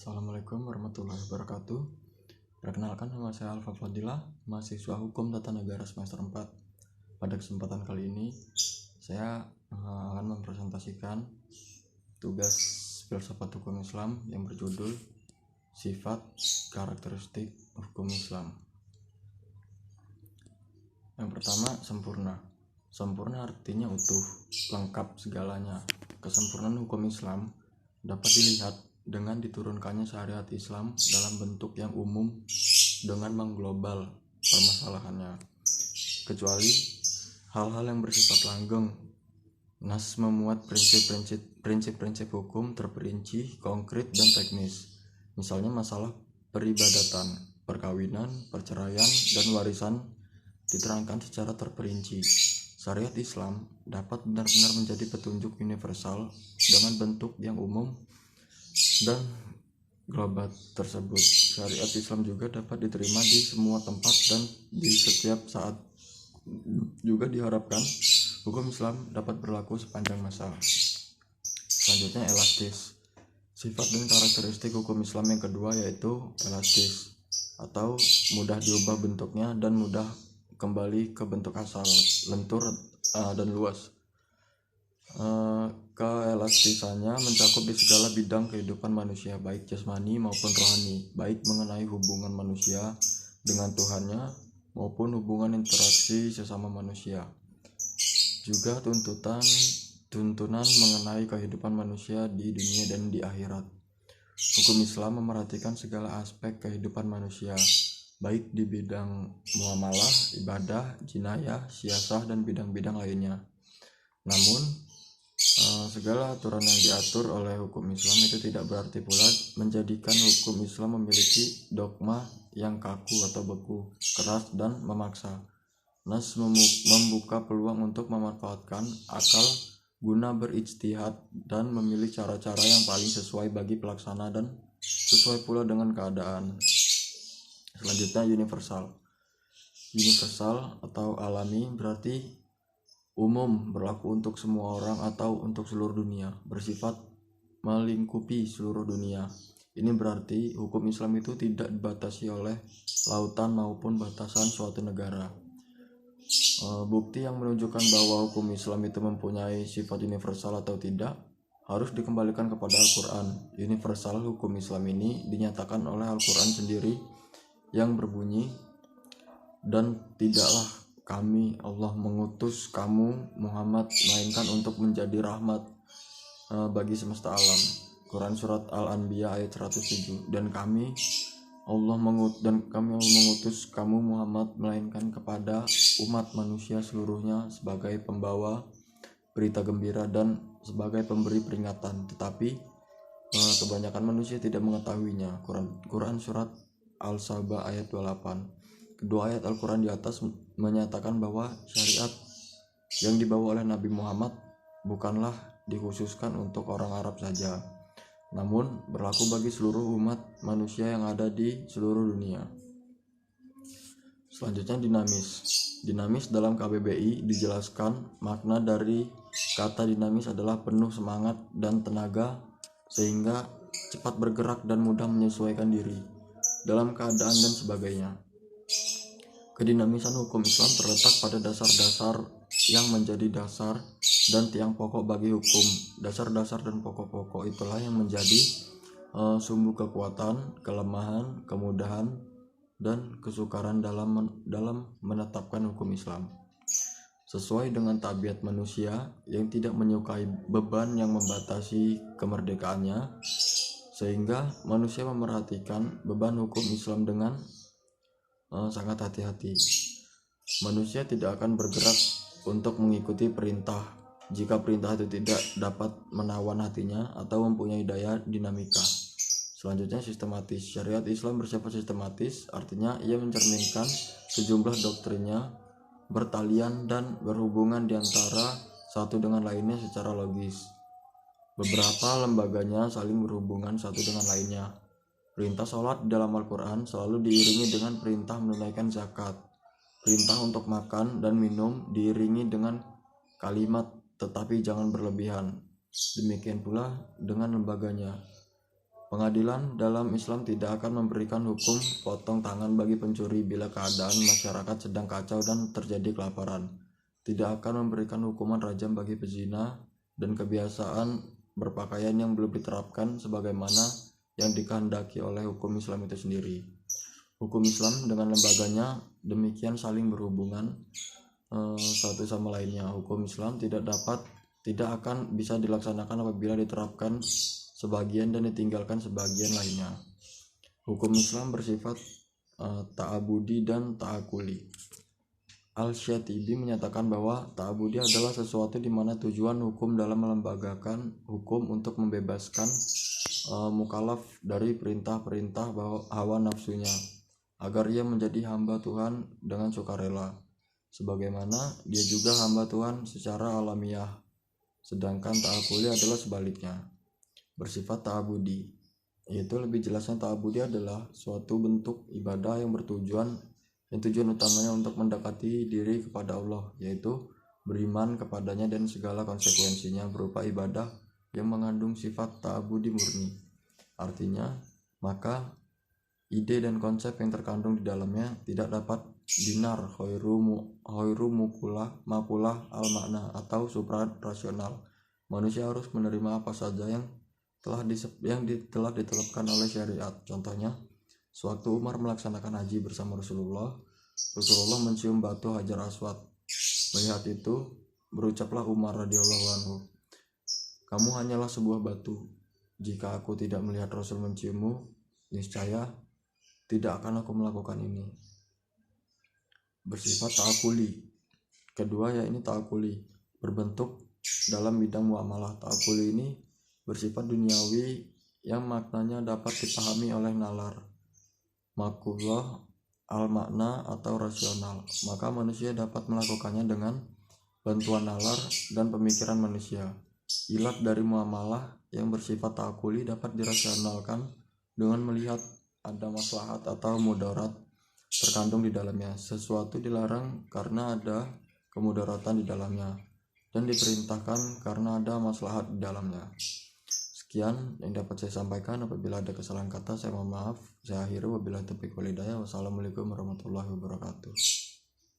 Assalamualaikum warahmatullahi wabarakatuh. Perkenalkan, nama saya Alfa Fadilah, mahasiswa Hukum Tata Negara semester 4. Pada kesempatan kali ini, saya akan mempresentasikan tugas filsafat hukum Islam yang berjudul Sifat Karakteristik Hukum Islam. Yang pertama, sempurna. Sempurna artinya utuh, lengkap segalanya. Kesempurnaan hukum Islam dapat dilihat dengan diturunkannya syariat Islam dalam bentuk yang umum dengan mengglobal permasalahannya, kecuali hal-hal yang bersifat langgeng. Nas memuat prinsip-prinsip hukum terperinci, konkret, dan teknis. Misalnya masalah peribadatan, perkawinan, perceraian, dan warisan diterangkan secara terperinci. Syariat Islam dapat benar-benar menjadi petunjuk universal dengan bentuk yang umum dan global tersebut. Syariat Islam juga dapat diterima di semua tempat dan di setiap saat. Juga diharapkan hukum Islam dapat berlaku sepanjang masa. Selanjutnya, elastis. Sifat dan karakteristik hukum Islam yang kedua yaitu elastis, atau mudah diubah bentuknya dan mudah kembali ke bentuk asal, lentur dan luas. Keelastisannya mencakup di segala bidang kehidupan manusia, baik jasmani maupun rohani, baik mengenai hubungan manusia dengan Tuhannya maupun hubungan interaksi sesama manusia. Juga tuntunan mengenai kehidupan manusia di dunia dan di akhirat. Hukum Islam memerhatikan segala aspek kehidupan manusia, baik di bidang muamalah, ibadah, jinayah, siasah, dan bidang-bidang lainnya. Namun, segala aturan yang diatur oleh hukum Islam itu tidak berarti pula menjadikan hukum Islam memiliki dogma yang kaku atau beku, keras, dan memaksa. Nas membuka peluang untuk memanfaatkan akal guna berijtihad dan memilih cara-cara yang paling sesuai bagi pelaksana dan sesuai pula dengan keadaan. Selanjutnya, universal. Universal atau alami berarti umum, berlaku untuk semua orang atau untuk seluruh dunia, bersifat melingkupi seluruh dunia. Ini berarti hukum Islam itu tidak dibatasi oleh lautan maupun batasan suatu negara. Bukti yang menunjukkan bahwa hukum Islam itu mempunyai sifat universal atau tidak harus dikembalikan kepada Al-Quran. Universal hukum Islam ini dinyatakan oleh Al-Quran sendiri yang berbunyi, dan tidaklah kami Allah mengutus kamu Muhammad melainkan untuk menjadi rahmat bagi semesta alam. Quran surat Al-Anbiya ayat 107. Dan kami Allah mengutus kamu Muhammad melainkan kepada umat manusia seluruhnya sebagai pembawa berita gembira dan sebagai pemberi peringatan, tetapi kebanyakan manusia tidak mengetahuinya. Quran surat Al-Saba ayat 28. Kedua ayat Al-Quran di atas menyatakan bahwa syariat yang dibawa oleh Nabi Muhammad bukanlah dikhususkan untuk orang Arab saja, namun berlaku bagi seluruh umat manusia yang ada di seluruh dunia. Selanjutnya, dinamis. Dinamis dalam KBBI dijelaskan makna dari kata dinamis adalah penuh semangat dan tenaga sehingga cepat bergerak dan mudah menyesuaikan diri dalam keadaan dan sebagainya. Kedinamisan hukum Islam terletak pada dasar-dasar yang menjadi dasar dan tiang pokok bagi hukum. Dasar-dasar dan pokok-pokok itulah yang menjadi sumbu kekuatan, kelemahan, kemudahan, dan kesukaran dalam menetapkan hukum Islam. Sesuai dengan tabiat manusia yang tidak menyukai beban yang membatasi kemerdekaannya, sehingga manusia memerhatikan beban hukum Islam dengan sangat hati-hati. Manusia tidak akan bergerak untuk mengikuti perintah jika perintah itu tidak dapat menawan hatinya atau mempunyai daya dinamika. Selanjutnya, sistematis. Syariat Islam bersifat sistematis, artinya ia mencerminkan sejumlah doktrinnya bertalian dan berhubungan di antara satu dengan lainnya secara logis. Beberapa lembaganya saling berhubungan satu dengan lainnya. Perintah sholat dalam Al-Quran selalu diiringi dengan perintah menunaikan zakat. Perintah untuk makan dan minum diiringi dengan kalimat tetapi jangan berlebihan. Demikian pula dengan lembaganya. Pengadilan dalam Islam tidak akan memberikan hukum potong tangan bagi pencuri bila keadaan masyarakat sedang kacau dan terjadi kelaparan. Tidak akan memberikan hukuman rajam bagi pezina dan kebiasaan berpakaian yang belum diterapkan sebagaimana yang dikehendaki oleh hukum Islam itu sendiri. Hukum Islam dengan lembaganya demikian saling berhubungan satu sama lainnya. Hukum Islam tidak akan bisa dilaksanakan apabila diterapkan sebagian dan ditinggalkan sebagian lainnya. Hukum Islam bersifat ta'abudi dan ta'akuli. Al-Syatibi menyatakan bahwa ta'abudi adalah sesuatu di mana tujuan hukum dalam melembagakan hukum untuk membebaskan mukallaf dari perintah-perintah hawa nafsunya agar ia menjadi hamba Tuhan dengan sukarela, sebagaimana dia juga hamba Tuhan secara alamiah. Sedangkan ta'akuli adalah sebaliknya, bersifat ta'abudi, yaitu lebih jelasnya ta'abudi adalah suatu bentuk ibadah yang tujuan utamanya untuk mendekati diri kepada Allah, yaitu beriman kepadanya dan segala konsekuensinya berupa ibadah yang mengandung sifat ta'abudi murni. Artinya, maka ide dan konsep yang terkandung di dalamnya tidak dapat dinar khairu makulah al makna atau suprarasional. Manusia harus menerima apa saja yang telah ditetapkan oleh syariat. Contohnya, sewaktu Umar melaksanakan haji bersama Rasulullah mencium batu Hajar Aswad. Melihat itu, berucaplah Umar radhiyallahu anhu, "Kamu hanyalah sebuah batu. Jika aku tidak melihat Rasul menciummu, niscaya tidak akan aku melakukan ini." Bersifat ta'akuli. Kedua, yaitu ta'akuli berbentuk dalam bidang muamalah. Ta'akuli ini bersifat duniawi yang maknanya dapat dipahami oleh nalar, makulah, al-makna atau rasional. Maka manusia dapat melakukannya dengan bantuan nalar dan pemikiran manusia. Ilat dari muamalah yang bersifat ta'akuli dapat dirasionalkan dengan melihat ada maslahat atau mudarat terkandung di dalamnya. Sesuatu dilarang karena ada kemudaratan di dalamnya dan diperintahkan karena ada maslahat di dalamnya. Sekian yang dapat saya sampaikan. Apabila ada kesalahan kata, saya mohon maaf. Saya akhiri wabillahi taufiq wal hidayah. Wassalamualaikum warahmatullahi wabarakatuh.